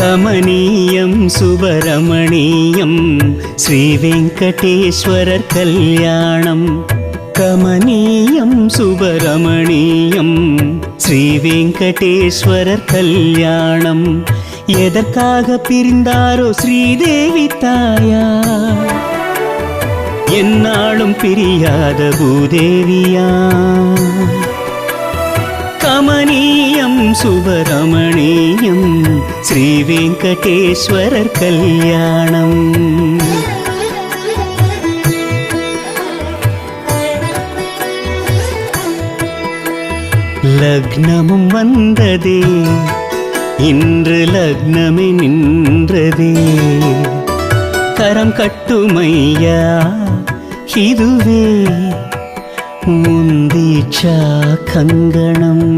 கமனீயம் சுபரமணீயம் ஸ்ரீ வெங்கடேஸ்வரர் கல்யாணம். கமனீயம் சுபரமணீயம் ஸ்ரீ வெங்கடேஸ்வரர் கல்யாணம். எதற்காக பிரிந்தாரோ ஸ்ரீதேவி தாயா, என்னாலும் பிரியாத பூதேவியா. கமனீயம் சுபரமணீயம் ஸ்ரீ வெங்கடேஸ்வரர் கல்யாணம். லக்னமும் வந்ததே, இன்று லக்னமே நின்றதே. கரம் கட்டுமையா இதுவே முந்தீச்சா கங்கணம்.